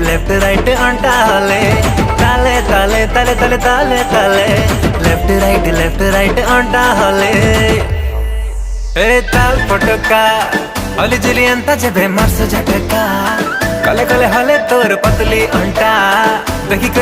left right अंटा हले ताले ताले ताले ताले ताले ताले लेफ्ट राइट अंटा हले ए ताल पटका हली जुली अंता जेबे मार्स झटका कले कले हले तोर पतली अंटा देखी कर